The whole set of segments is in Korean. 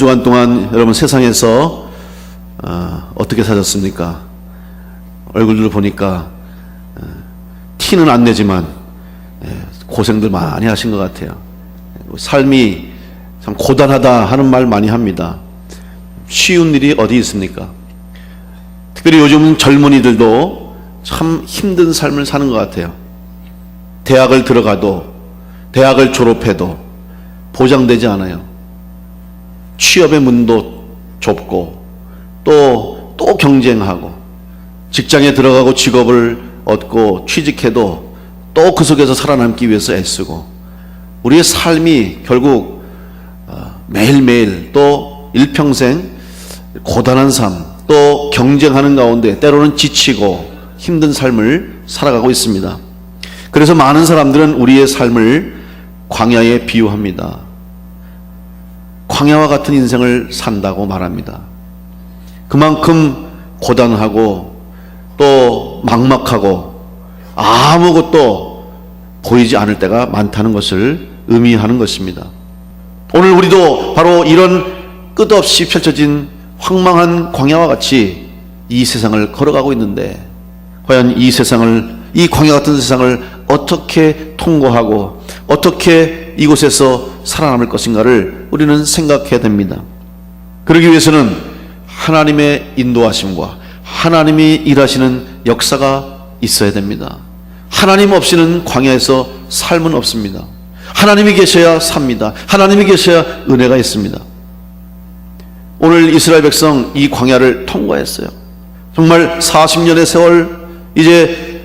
주간 동안 여러분 세상에서 어떻게 사셨습니까? 얼굴들 보니까 티는 안 내지만 고생들 많이 하신 것 같아요. 삶이 참 고단하다 하는 말 많이 합니다. 쉬운 일이 어디 있습니까? 특별히 요즘 젊은이들도 참 힘든 삶을 사는 것 같아요. 대학을 들어가도, 대학을 졸업해도 보장되지 않아요. 취업의 문도 좁고 또 경쟁하고, 직장에 들어가고 직업을 얻고 취직해도 또 그 속에서 살아남기 위해서 애쓰고, 우리의 삶이 결국 매일매일 또 일평생 고단한 삶, 또 경쟁하는 가운데 때로는 지치고 힘든 삶을 살아가고 있습니다. 그래서 많은 사람들은 우리의 삶을 광야에 비유합니다. 광야와 같은 인생을 산다고 말합니다. 그만큼 고단하고 또 막막하고 아무것도 보이지 않을 때가 많다는 것을 의미하는 것입니다. 오늘 우리도 바로 이런 끝없이 펼쳐진 황망한 광야와 같이 이 세상을 걸어가고 있는데, 과연 이 광야 같은 세상을 어떻게 통과하고 어떻게 이곳에서 살아남을 것인가를 우리는 생각해야 됩니다. 그러기 위해서는 하나님의 인도하심과 하나님이 일하시는 역사가 있어야 됩니다. 하나님 없이는 광야에서 삶은 없습니다. 하나님이 계셔야 삽니다. 하나님이 계셔야 은혜가 있습니다. 오늘 이스라엘 백성 이 광야를 통과했어요. 정말 40년의 세월, 이제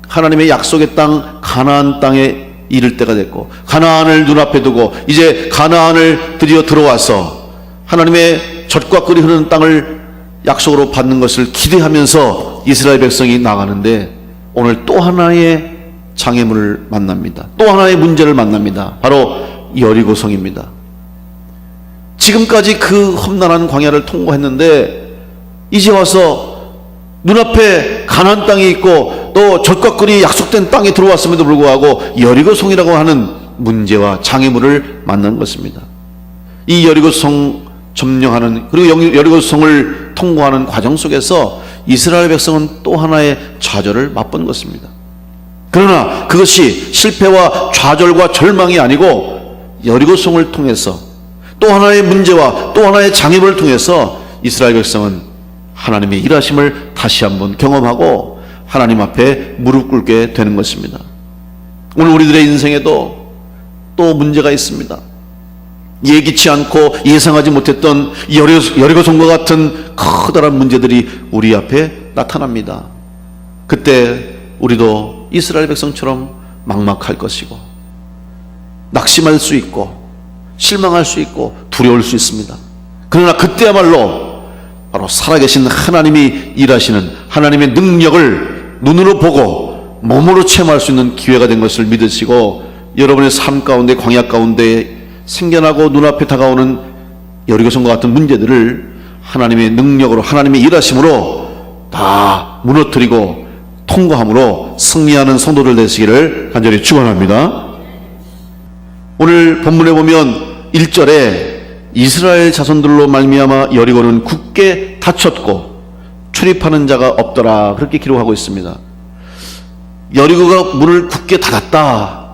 하나님의 약속의 땅 가나안 땅에 이를 때가 됐고, 가나안을 눈앞에 두고 이제 가나안을 드디어 들어와서 하나님의 젖과 꿀이 흐르는 땅을 약속으로 받는 것을 기대하면서 이스라엘 백성이 나가는데, 오늘 또 하나의 장애물을 만납니다. 또 하나의 문제를 만납니다. 바로 여리고성입니다. 지금까지 그 험난한 광야를 통과했는데 이제 와서 눈앞에 가나안 땅이 있고 또 젖과 꿀이 약속된 땅에 들어왔음에도 불구하고 여리고성이라고 하는 문제와 장애물을 만난 것입니다. 이 여리고성 점령하는, 그리고 여리고성을 통과하는 과정 속에서 이스라엘 백성은 또 하나의 좌절을 맛본 것입니다. 그러나 그것이 실패와 좌절과 절망이 아니고 여리고성을 통해서 또 하나의 문제와 또 하나의 장애물을 통해서 이스라엘 백성은 하나님의 일하심을 다시 한번 경험하고 하나님 앞에 무릎 꿇게 되는 것입니다. 오늘 우리들의 인생에도 또 문제가 있습니다. 예기치 않고 예상하지 못했던 여리고성과 같은 커다란 문제들이 우리 앞에 나타납니다. 그때 우리도 이스라엘 백성처럼 막막할 것이고, 낙심할 수 있고 실망할 수 있고 두려울 수 있습니다. 그러나 그때야말로 바로 살아계신 하나님이 일하시는 하나님의 능력을 눈으로 보고 몸으로 체험할 수 있는 기회가 된 것을 믿으시고, 여러분의 삶 가운데, 광야 가운데 생겨나고 눈앞에 다가오는 여리고성과 같은 문제들을 하나님의 능력으로, 하나님의 일하심으로 다 무너뜨리고 통과함으로 승리하는 성도들 되시기를 간절히 축원합니다. 오늘 본문에 보면 1절에 이스라엘 자손들로 말미암아 여리고는 굳게 닫혔고 출입하는 자가 없더라, 그렇게 기록하고 있습니다. 여리고가 문을 굳게 닫았다.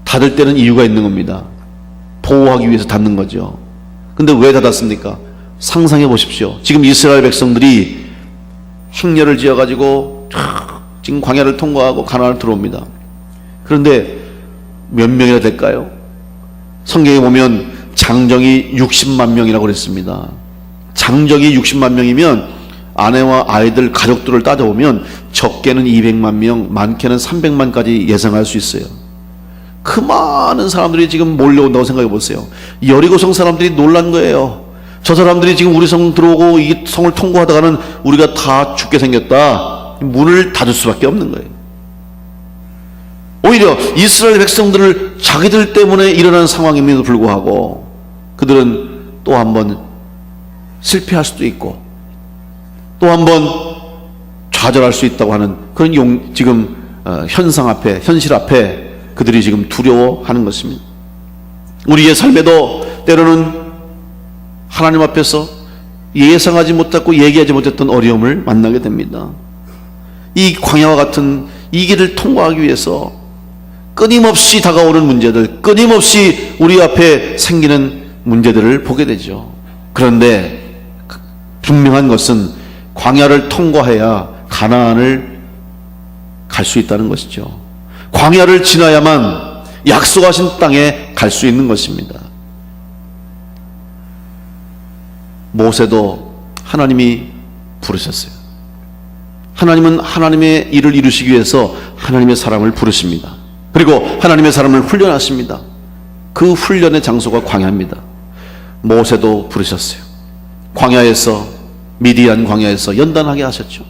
닫을 때는 이유가 있는 겁니다. 보호하기 위해서 닫는 거죠. 근데 왜 닫았습니까? 상상해 보십시오. 지금 이스라엘 백성들이 행렬을 지어가지고 지금 광야를 통과하고 가나안을 들어옵니다. 그런데 몇 명이나 될까요? 성경에 보면 장정이 60만 명이라고 그랬습니다. 장정이 60만 명이면 아내와 아이들, 가족들을 따져보면 적게는 200만 명, 많게는 300만까지 예상할 수 있어요. 그 많은 사람들이 지금 몰려온다고 생각해 보세요. 여리고성 사람들이 놀란 거예요. 저 사람들이 지금 우리 성 들어오고 이 성을 통과하다가는 우리가 다 죽게 생겼다. 문을 닫을 수밖에 없는 거예요. 오히려 이스라엘 백성들을 자기들 때문에 일어난 상황임에도 불구하고 그들은 또 한 번 실패할 수도 있고 또 한 번 좌절할 수 있다고 하는 그런 지금 현실 앞에 그들이 지금 두려워하는 것입니다. 우리의 삶에도 때로는 하나님 앞에서 예상하지 못했고 얘기하지 못했던 어려움을 만나게 됩니다. 이 광야와 같은 이 길을 통과하기 위해서 끊임없이 다가오는 문제들, 끊임없이 우리 앞에 생기는 문제들을 보게 되죠. 그런데 분명한 것은 광야를 통과해야 가나안을 갈 수 있다는 것이죠. 광야를 지나야만 약속하신 땅에 갈 수 있는 것입니다. 모세도 하나님이 부르셨어요. 하나님은 하나님의 일을 이루시기 위해서 하나님의 사람을 부르십니다. 그리고 하나님의 사람을 훈련하십니다. 그 훈련의 장소가 광야입니다. 모세도 부르셨어요. 광야에서, 미디안 광야에서 연단하게 하셨죠.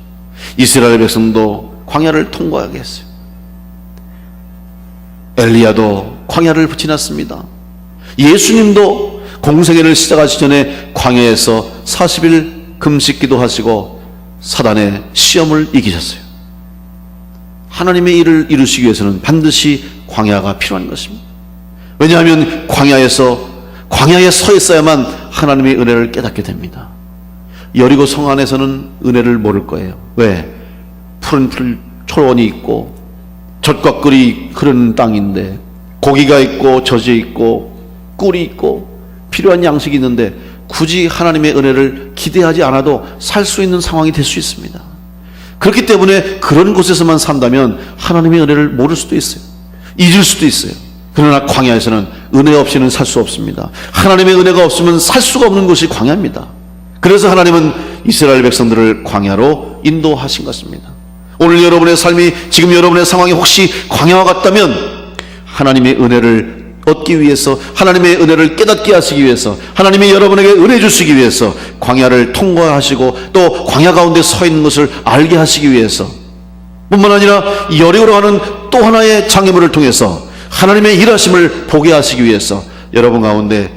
이스라엘 백성도 광야를 통과하게 했어요. 엘리야도 광야를 지났습니다. 예수님도 공생애를 시작하시기 전에 광야에서 40일 금식 기도하시고 사단의 시험을 이기셨어요. 하나님의 일을 이루시기 위해서는 반드시 광야가 필요한 것입니다. 왜냐하면 광야에 서 있어야만 하나님의 은혜를 깨닫게 됩니다. 여리고 성 안에서는 은혜를 모를 거예요. 왜? 푸른 초원이 있고 젖과 꿀이 흐르는 땅인데, 고기가 있고 젖이 있고 꿀이 있고 필요한 양식이 있는데 굳이 하나님의 은혜를 기대하지 않아도 살 수 있는 상황이 될 수 있습니다. 그렇기 때문에 그런 곳에서만 산다면 하나님의 은혜를 모를 수도 있어요. 잊을 수도 있어요. 그러나 광야에서는 은혜 없이는 살 수 없습니다. 하나님의 은혜가 없으면 살 수가 없는 곳이 광야입니다. 그래서 하나님은 이스라엘 백성들을 광야로 인도하신 것입니다. 오늘 여러분의 삶이, 지금 여러분의 상황이 혹시 광야와 같다면 하나님의 은혜를 얻기 위해서, 하나님의 은혜를 깨닫게 하시기 위해서, 하나님이 여러분에게 은혜 주시기 위해서 광야를 통과하시고 또 광야 가운데 서 있는 것을 알게 하시기 위해서, 뿐만 아니라 여리고로 가는 또 하나의 장애물을 통해서 하나님의 일하심을 보게 하시기 위해서 여러분 가운데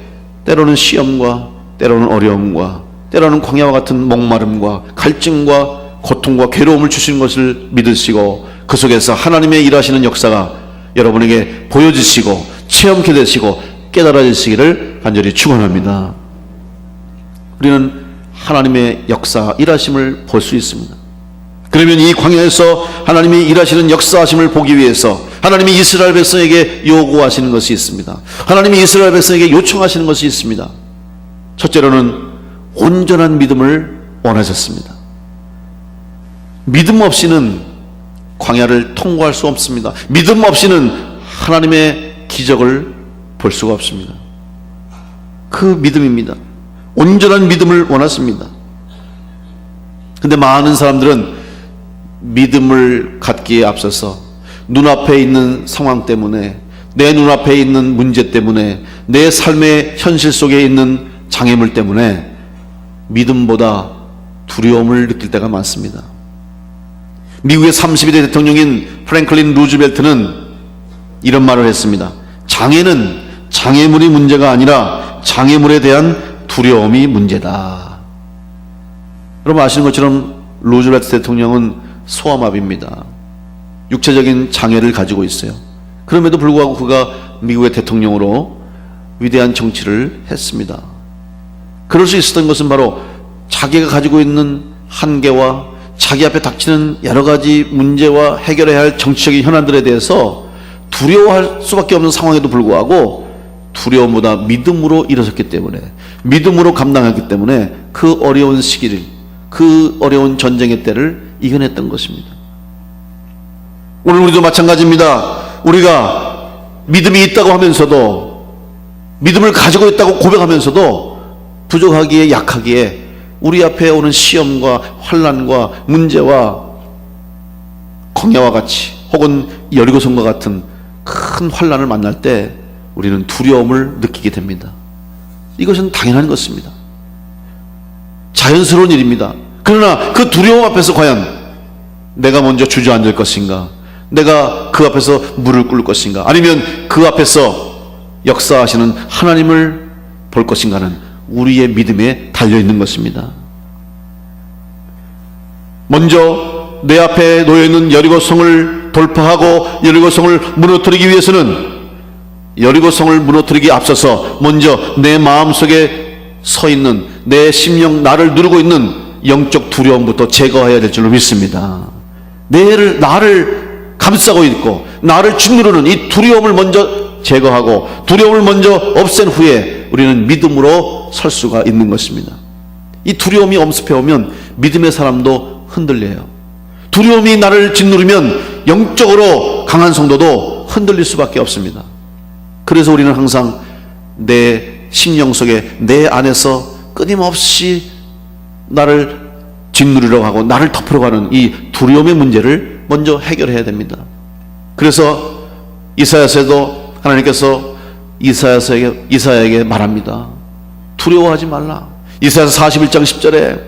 때로는 시험과 때로는 어려움과 때로는 광야와 같은 목마름과 갈증과 고통과 괴로움을 주시는 것을 믿으시고 그 속에서 하나님의 일하시는 역사가 여러분에게 보여지시고 체험케 되시고 깨달아지시기를 간절히 축원합니다. 우리는 하나님의 역사, 일하심을 볼 수 있습니다. 그러면 이 광야에서 하나님이 일하시는 역사하심을 보기 위해서 하나님이 이스라엘 백성에게 요구하시는 것이 있습니다. 하나님이 이스라엘 백성에게 요청하시는 것이 있습니다. 첫째로는 온전한 믿음을 원하셨습니다. 믿음 없이는 광야를 통과할 수 없습니다. 믿음 없이는 하나님의 기적을 볼 수가 없습니다. 그 믿음입니다. 온전한 믿음을 원했습니다. 근데 많은 사람들은 믿음을 갖기에 앞서서 눈앞에 있는 상황 때문에, 내 눈앞에 있는 문제 때문에, 내 삶의 현실 속에 있는 장애물 때문에 믿음보다 두려움을 느낄 때가 많습니다. 미국의 32대 대통령인 프랭클린 루즈벨트는 이런 말을 했습니다. 장애는 장애물이 문제가 아니라 장애물에 대한 두려움이 문제다. 여러분 아시는 것처럼 루즈벨트 대통령은 소아마비입니다. 육체적인 장애를 가지고 있어요. 그럼에도 불구하고 그가 미국의 대통령으로 위대한 정치를 했습니다. 그럴 수 있었던 것은 바로 자기가 가지고 있는 한계와 자기 앞에 닥치는 여러 가지 문제와 해결해야 할 정치적인 현안들에 대해서 두려워할 수밖에 없는 상황에도 불구하고 두려움보다 믿음으로 일어섰기 때문에, 믿음으로 감당했기 때문에 그 어려운 시기를, 그 어려운 전쟁의 때를 이겨냈던 것입니다. 오늘 우리도 마찬가지입니다. 우리가 믿음이 있다고 하면서도, 믿음을 가지고 있다고 고백하면서도 부족하기에, 약하기에 우리 앞에 오는 시험과 환난과 문제와 광야와 같이 혹은 여리고성과 같은 큰 환난을 만날 때 우리는 두려움을 느끼게 됩니다. 이것은 당연한 것입니다. 자연스러운 일입니다. 그러나 그 두려움 앞에서 과연 내가 먼저 주저앉을 것인가, 내가 그 앞에서 무릎 꿇을 것인가, 아니면 그 앞에서 역사하시는 하나님을 볼 것인가는 우리의 믿음에 달려있는 것입니다. 먼저 내 앞에 놓여있는 여리고성을 돌파하고 여리고성을 무너뜨리기 위해서는, 여리고성을 무너뜨리기 앞서서 먼저 내 마음속에 서 있는 내 심령, 나를 누르고 있는 영적 두려움부터 제거해야 될 줄로 믿습니다. 나를 감싸고 있고 나를 짓누르는 이 두려움을 먼저 제거하고 두려움을 먼저 없앤 후에 우리는 믿음으로 설 수가 있는 것입니다. 이 두려움이 엄습해 오면 믿음의 사람도 흔들려요. 두려움이 나를 짓누르면 영적으로 강한 성도도 흔들릴 수밖에 없습니다. 그래서 우리는 항상 내 심령 속에 내 안에서 끊임없이 나를 짓누르려고 하고 나를 덮으려고 하는 이 두려움의 문제를 먼저 해결해야 됩니다. 그래서 이사야서에도 하나님께서 이사야에게 말합니다. 두려워하지 말라. 이사야서 41장 10절에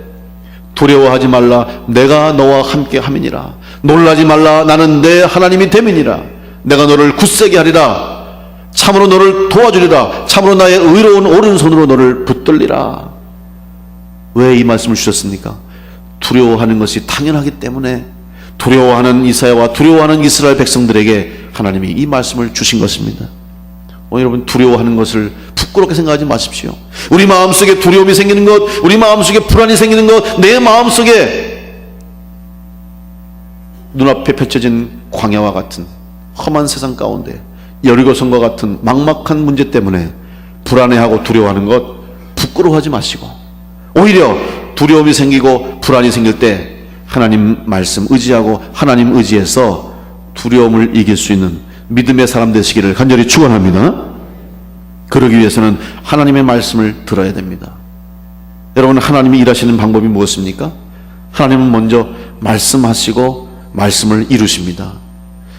두려워하지 말라. 내가 너와 함께 함이니라. 놀라지 말라. 나는 내 하나님이 됨이니라. 내가 너를 굳세게 하리라. 참으로 너를 도와주리라. 참으로 나의 의로운 오른손으로 너를 붙들리라. 왜 이 말씀을 주셨습니까? 두려워하는 것이 당연하기 때문에 두려워하는 이사야와 두려워하는 이스라엘 백성들에게 하나님이 이 말씀을 주신 것입니다. 여러분, 두려워하는 것을 부끄럽게 생각하지 마십시오. 우리 마음속에 두려움이 생기는 것, 우리 마음속에 불안이 생기는 것, 내 마음속에 눈앞에 펼쳐진 광야와 같은 험한 세상 가운데 여리고성과 같은 막막한 문제 때문에 불안해하고 두려워하는 것 부끄러워하지 마시고, 오히려 두려움이 생기고 불안이 생길 때 하나님 말씀 의지하고 하나님 의지해서 두려움을 이길 수 있는 믿음의 사람 되시기를 간절히 축원합니다. 그러기 위해서는 하나님의 말씀을 들어야 됩니다. 여러분, 하나님이 일하시는 방법이 무엇입니까? 하나님은 먼저 말씀하시고 말씀을 이루십니다.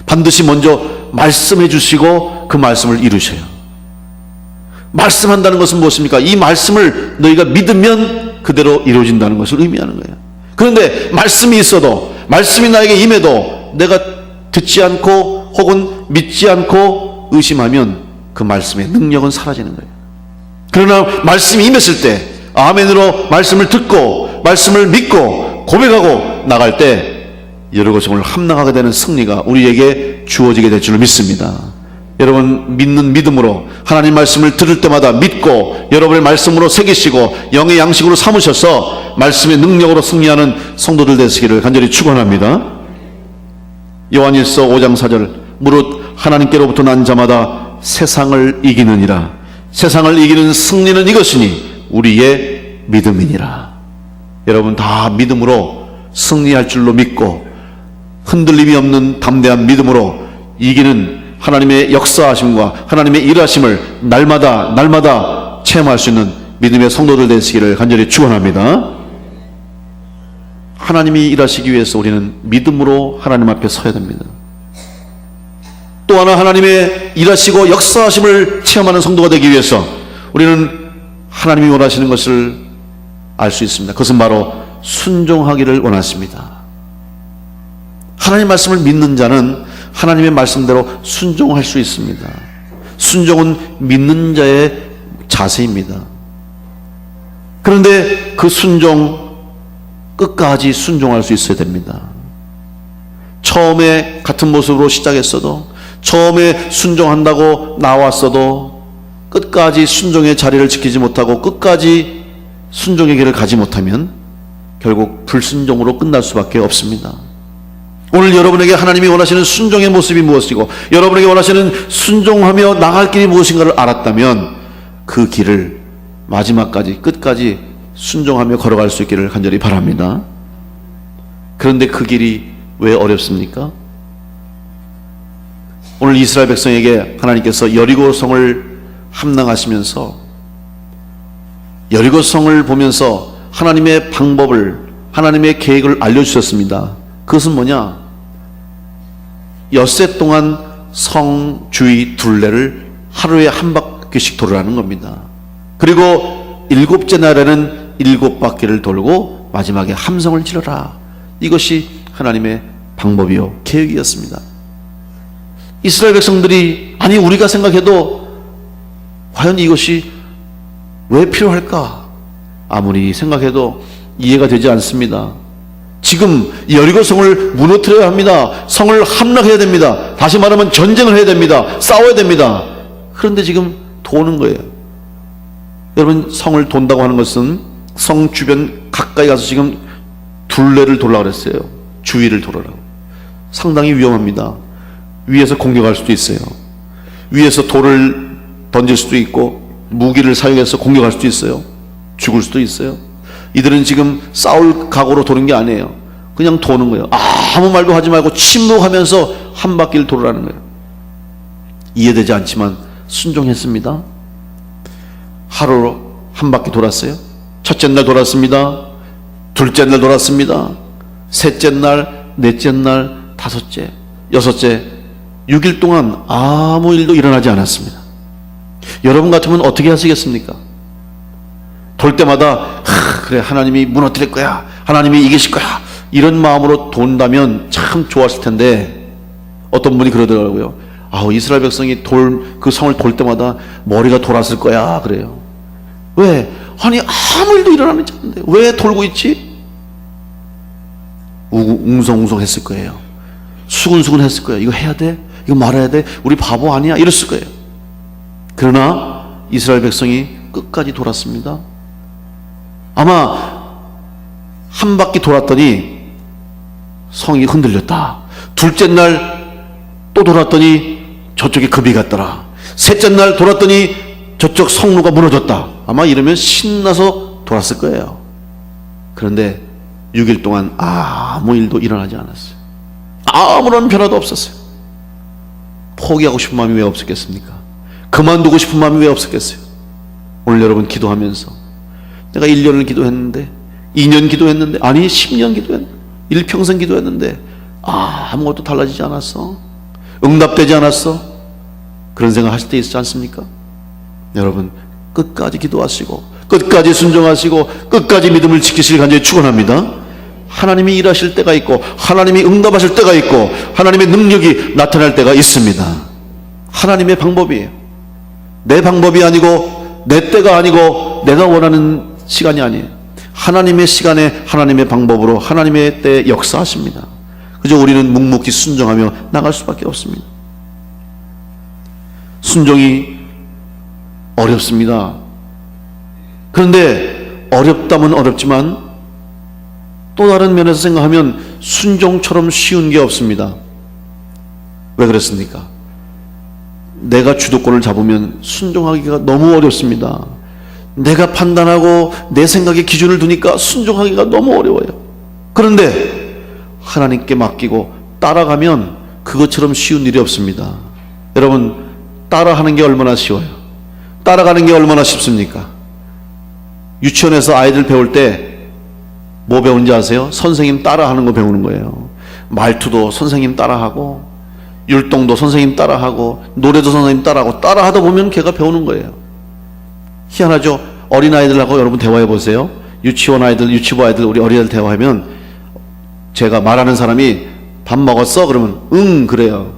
반드시 먼저 말씀해 주시고 그 말씀을 이루셔요. 말씀한다는 것은 무엇입니까? 이 말씀을 너희가 믿으면 그대로 이루어진다는 것을 의미하는 거예요. 그런데 말씀이 있어도, 말씀이 나에게 임해도 내가 듣지 않고 혹은 믿지 않고 의심하면 그 말씀의 능력은 사라지는 거예요. 그러나 말씀이 임했을 때 아멘으로 말씀을 듣고 말씀을 믿고 고백하고 나갈 때 여리고성을 함락하게 되는 승리가 우리에게 주어지게 될 줄 믿습니다. 여러분, 믿는 믿음으로 하나님 말씀을 들을 때마다 믿고 여러분의 말씀으로 새기시고 영의 양식으로 삼으셔서 말씀의 능력으로 승리하는 성도들 되시기를 간절히 축원합니다. 요한일서 5장 4절, 무릇 하나님께로부터 난 자마다 세상을 이기느니라. 세상을 이기는 승리는 이것이니 우리의 믿음이니라. 여러분, 다 믿음으로 승리할 줄로 믿고 흔들림이 없는 담대한 믿음으로 이기는 하나님의 역사하심과 하나님의 일하심을 날마다 체험할 수 있는 믿음의 성도들 되시기를 간절히 축원합니다. 하나님이 일하시기 위해서 우리는 믿음으로 하나님 앞에 서야 됩니다. 또 하나, 하나님의 일하시고 역사하심을 체험하는 성도가 되기 위해서 우리는 하나님이 원하시는 것을 알 수 있습니다. 그것은 바로 순종하기를 원하십니다. 하나님 말씀을 믿는 자는 하나님의 말씀대로 순종할 수 있습니다. 순종은 믿는 자의 자세입니다. 그런데 그 순종, 끝까지 순종할 수 있어야 됩니다. 처음에 같은 모습으로 시작했어도, 처음에 순종한다고 나왔어도 끝까지 순종의 자리를 지키지 못하고 끝까지 순종의 길을 가지 못하면 결국 불순종으로 끝날 수밖에 없습니다. 오늘 여러분에게 하나님이 원하시는 순종의 모습이 무엇이고 여러분에게 원하시는 순종하며 나갈 길이 무엇인가를 알았다면 그 길을 마지막까지 끝까지 순종하며 걸어갈 수 있기를 간절히 바랍니다. 그런데 그 길이 왜 어렵습니까? 오늘 이스라엘 백성에게 하나님께서 여리고성을 함락하시면서 여리고성을 보면서 하나님의 방법을, 하나님의 계획을 알려주셨습니다. 그것은 뭐냐? 엿새 동안 성 주위 둘레를 하루에 한 바퀴씩 돌으라는 겁니다. 그리고 7째 날에는 7바퀴를 돌고 마지막에 함성을 지르라. 이것이 하나님의 방법이요 계획이었습니다. 이스라엘 백성들이, 아니 우리가 생각해도 과연 이것이 왜 필요할까? 아무리 생각해도 이해가 되지 않습니다. 지금 여리고성을 무너뜨려야 합니다. 성을 함락해야 됩니다. 다시 말하면 전쟁을 해야 됩니다. 싸워야 됩니다. 그런데 지금 도는 거예요. 여러분, 성을 돈다고 하는 것은 성 주변 가까이 가서 지금 둘레를 돌라 그랬어요. 주위를 돌아라고. 상당히 위험합니다. 위에서 공격할 수도 있어요. 위에서 돌을 던질 수도 있고 무기를 사용해서 공격할 수도 있어요. 죽을 수도 있어요. 이들은 지금 싸울 각오로 도는 게 아니에요. 그냥 도는 거예요. 아무 말도 하지 말고 침묵하면서 한 바퀴를 돌으라는 거예요. 이해되지 않지만 순종했습니다. 하루 한 바퀴 돌았어요. 첫째 날 돌았습니다. 둘째 날 돌았습니다. 셋째 날, 넷째 날, 다섯째, 여섯째, 6일 동안 아무 일도 일어나지 않았습니다. 여러분 같으면 어떻게 하시겠습니까? 돌 때마다 그래, 하나님이 무너뜨릴 거야, 하나님이 이기실 거야, 이런 마음으로 돈다면 참 좋았을 텐데, 어떤 분이 그러더라고요. 이스라엘 백성이 그 성을 돌 때마다 머리가 돌았을 거야, 그래요. 왜? 아니, 아무 일도 일어나지 않는데 왜 돌고 있지? 웅성웅성 했을 거예요. 수근수근 했을 거예요. 이거 해야 돼? 이거 말아야 돼? 우리 바보 아니야? 이랬을 거예요. 그러나 이스라엘 백성이 끝까지 돌았습니다. 아마 한 바퀴 돌았더니 성이 흔들렸다. 둘째 날 또 돌았더니 저쪽에 급이 갔더라. 셋째 날 돌았더니 저쪽 성루가 무너졌다. 아마 이러면 신나서 돌았을 거예요. 그런데 6일 동안 아무 일도 일어나지 않았어요. 아무런 변화도 없었어요. 포기하고 싶은 마음이 왜 없었겠습니까? 그만두고 싶은 마음이 왜 없었겠어요? 오늘 여러분 기도하면서 내가 1년을 기도했는데, 2년 기도했는데, 아니 10년 기도했는데, 일평생 기도했는데 아무것도 달라지지 않았어? 응답되지 않았어? 그런 생각 하실 때 있지 않습니까? 여러분, 끝까지 기도하시고 끝까지 순종하시고 끝까지 믿음을 지키시길 간절히 축원합니다. 하나님이 일하실 때가 있고 하나님이 응답하실 때가 있고 하나님의 능력이 나타날 때가 있습니다. 하나님의 방법이에요. 내 방법이 아니고 내 때가 아니고 내가 원하는 시간이 아니에요. 하나님의 시간에 하나님의 방법으로 하나님의 때에 역사하십니다. 그저 우리는 묵묵히 순종하며 나갈 수밖에 없습니다. 순종이 어렵습니다. 그런데 어렵다면 어렵지만 또 다른 면에서 생각하면 순종처럼 쉬운 게 없습니다. 왜 그렇습니까? 내가 주도권을 잡으면 순종하기가 너무 어렵습니다. 내가 판단하고 내 생각에 기준을 두니까 순종하기가 너무 어려워요. 그런데 하나님께 맡기고 따라가면 그것처럼 쉬운 일이 없습니다. 여러분, 따라하는 게 얼마나 쉬워요? 따라가는 게 얼마나 쉽습니까? 유치원에서 아이들 배울 때 뭐 배운지 아세요? 선생님 따라하는 거 배우는 거예요. 말투도 선생님 따라하고 율동도 선생님 따라하고 노래도 선생님 따라하고 따라하다 보면 걔가 배우는 거예요. 희한하죠? 어린아이들하고 여러분 대화해 보세요. 유치원 아이들, 유치부 아이들, 우리 어린아이들 대화하면 제가 말하는 사람이 밥 먹었어? 그러면 응 그래요.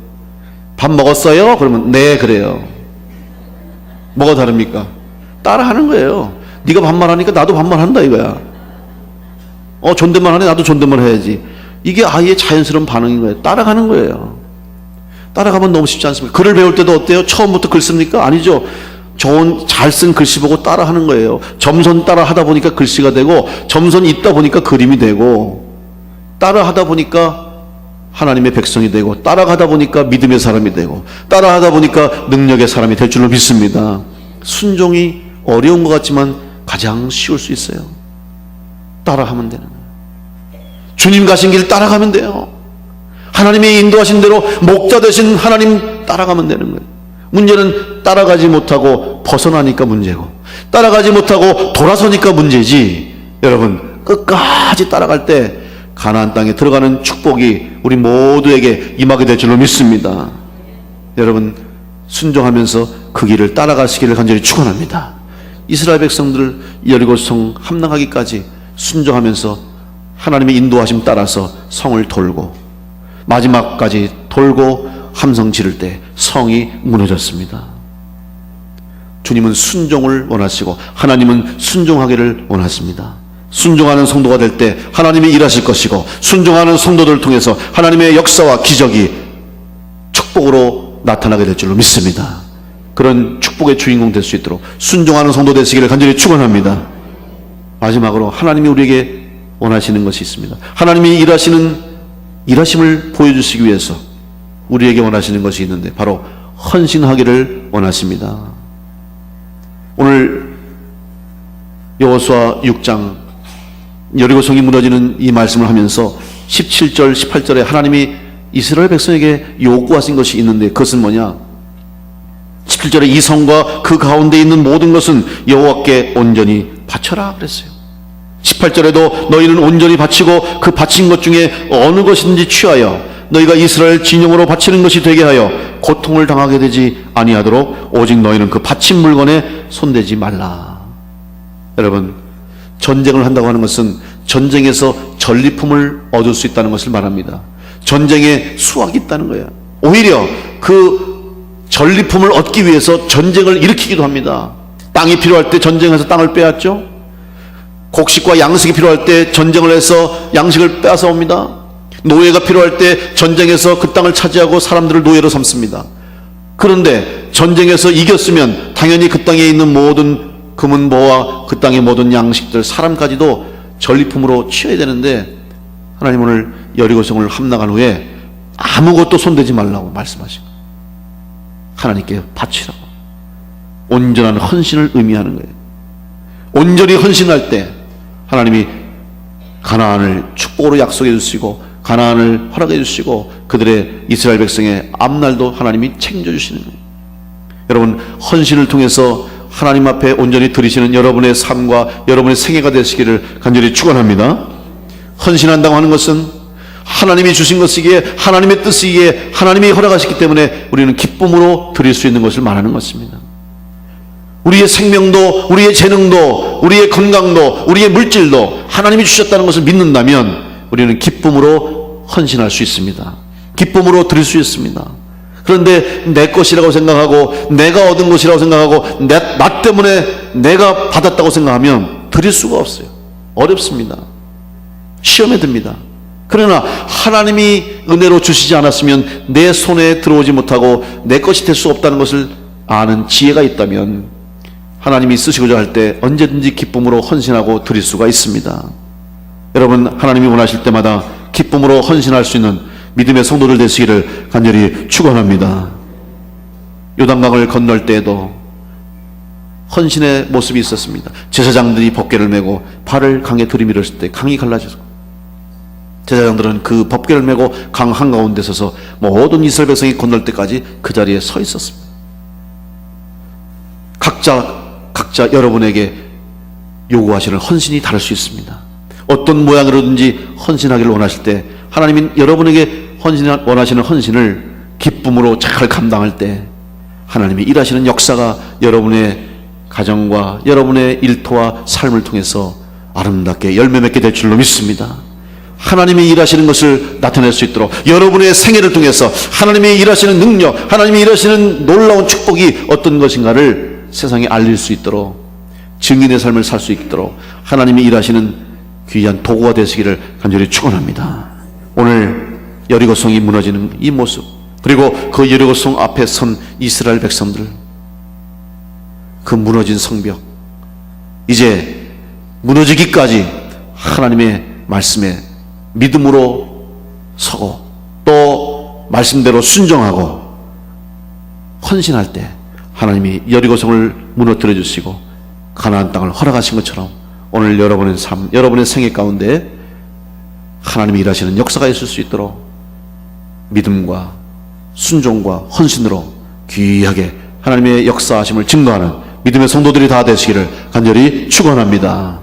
밥 먹었어요? 그러면 네 그래요. 뭐가 다릅니까? 따라하는 거예요. 네가 반말하니까 나도 반말한다 이거야. 존댓말 하네, 나도 존댓말 해야지. 이게 아이의 자연스러운 반응인 거예요. 따라가는 거예요. 따라가면 너무 쉽지 않습니까? 글을 배울 때도 어때요? 처음부터 글 씁니까? 아니죠. 좋은 잘 쓴 글씨 보고 따라하는 거예요. 점선 따라 하다 보니까 글씨가 되고 점선 있다 보니까 그림이 되고 따라하다 보니까 하나님의 백성이 되고 따라가다 보니까 믿음의 사람이 되고 따라하다 보니까 능력의 사람이 될 줄로 믿습니다. 순종이 어려운 것 같지만 가장 쉬울 수 있어요. 따라하면 되는 거예요. 주님 가신 길 따라가면 돼요. 하나님의 인도하신 대로 목자 되신 하나님 따라가면 되는 거예요. 문제는 따라가지 못하고 벗어나니까 문제고 따라가지 못하고 돌아서니까 문제지. 여러분, 끝까지 따라갈 때 가나안 땅에 들어가는 축복이 우리 모두에게 임하게 될 줄로 믿습니다. 여러분, 순종하면서 그 길을 따라가시기를 간절히 축원합니다. 이스라엘 백성들 여리고성 함락하기까지 순종하면서 하나님의 인도하심 따라서 성을 돌고 마지막까지 돌고 함성 지를 때 성이 무너졌습니다. 주님은 순종을 원하시고 하나님은 순종하기를 원하십니다. 순종하는 성도가 될 때 하나님이 일하실 것이고 순종하는 성도들을 통해서 하나님의 역사와 기적이 축복으로 나타나게 될 줄로 믿습니다. 그런 축복의 주인공 될 수 있도록 순종하는 성도 되시기를 간절히 축원합니다. 마지막으로 하나님이 우리에게 원하시는 것이 있습니다. 하나님이 일하심을 보여주시기 위해서 우리에게 원하시는 것이 있는데 바로 헌신하기를 원하십니다. 오늘 여호수아 6장 여리고성이 무너지는 이 말씀을 하면서 17절 18절에 하나님이 이스라엘 백성에게 요구하신 것이 있는데 그것은 뭐냐? 17절에 이 성과 그 가운데 있는 모든 것은 여호와께 온전히 바쳐라 그랬어요. 18절에도 너희는 온전히 바치고 그 바친 것 중에 어느 것이든지 취하여 너희가 이스라엘 진영으로 바치는 것이 되게 하여 고통을 당하게 되지 아니하도록 오직 너희는 그 바친 물건에 손대지 말라. 여러분, 전쟁을 한다고 하는 것은 전쟁에서 전리품을 얻을 수 있다는 것을 말합니다. 전쟁에 수확이 있다는 거예요. 오히려 그 전리품을 얻기 위해서 전쟁을 일으키기도 합니다. 땅이 필요할 때 전쟁해서 땅을 빼앗죠. 곡식과 양식이 필요할 때 전쟁을 해서 양식을 빼앗아 옵니다. 노예가 필요할 때 전쟁에서 그 땅을 차지하고 사람들을 노예로 삼습니다. 그런데 전쟁에서 이겼으면 당연히 그 땅에 있는 모든 금은보와 그 땅의 모든 양식들, 사람까지도 전리품으로 취해야 되는데 하나님 오늘 여리고성을 함락한 후에 아무것도 손대지 말라고 말씀하시고 하나님께 바치라고 온전한 헌신을 의미하는 거예요. 온전히 헌신할 때 하나님이 가나안을 축복으로 약속해 주시고 가나안을 허락해 주시고 그들의 이스라엘 백성의 앞날도 하나님이 책임져 주시는 거예요. 여러분, 헌신을 통해서 하나님 앞에 온전히 드리시는 여러분의 삶과 여러분의 생애가 되시기를 간절히 축원합니다. 헌신한다고 하는 것은 하나님이 주신 것이기에 하나님의 뜻이기에 하나님이 허락하셨기 때문에 우리는 기쁨으로 드릴 수 있는 것을 말하는 것입니다. 우리의 생명도 우리의 재능도 우리의 건강도 우리의 물질도 하나님이 주셨다는 것을 믿는다면 우리는 기쁨으로 헌신할 수 있습니다. 기쁨으로 드릴 수 있습니다. 그런데 내 것이라고 생각하고 내가 얻은 것이라고 생각하고 나 때문에 내가 받았다고 생각하면 드릴 수가 없어요. 어렵습니다. 시험에 듭니다. 그러나 하나님이 은혜로 주시지 않았으면 내 손에 들어오지 못하고 내 것이 될 수 없다는 것을 아는 지혜가 있다면 하나님이 쓰시고자 할 때 언제든지 기쁨으로 헌신하고 드릴 수가 있습니다. 여러분, 하나님이 원하실 때마다 기쁨으로 헌신할 수 있는 믿음의 성도들 되시기를 간절히 축원합니다. 요단강을 건널 때에도 헌신의 모습이 있었습니다. 제사장들이 법궤를 메고 발을 강에 들이밀었을 때 강이 갈라졌고 제사장들은 그 법궤를 메고 강 한가운데 서서 모든 이스라엘 백성이 건널 때까지 그 자리에 서 있었습니다. 각자 여러분에게 요구하시는 헌신이 다를 수 있습니다. 어떤 모양으로든지 헌신하기를 원하실 때 하나님은 여러분에게 원하시는 헌신을 기쁨으로 잘 감당할 때 하나님이 일하시는 역사가 여러분의 가정과 여러분의 일터와 삶을 통해서 아름답게 열매 맺게 될 줄로 믿습니다. 하나님이 일하시는 것을 나타낼 수 있도록 여러분의 생애를 통해서 하나님이 일하시는 능력, 하나님이 일하시는 놀라운 축복이 어떤 것인가를 세상에 알릴 수 있도록 증인의 삶을 살 수 있도록 하나님이 일하시는 귀한 도구가 되시기를 간절히 축원합니다. 오늘 여리고성이 무너지는 이 모습, 그리고 그 여리고성 앞에 선 이스라엘 백성들, 그 무너진 성벽, 이제 무너지기까지 하나님의 말씀에 믿음으로 서고 또 말씀대로 순종하고 헌신할 때 하나님이 여리고성을 무너뜨려 주시고 가나안 땅을 허락하신 것처럼 오늘 여러분의 삶, 여러분의 생애 가운데 하나님이 일하시는 역사가 있을 수 있도록 믿음과 순종과 헌신으로 귀하게 하나님의 역사하심을 증거하는 믿음의 성도들이 다 되시기를 간절히 축원합니다.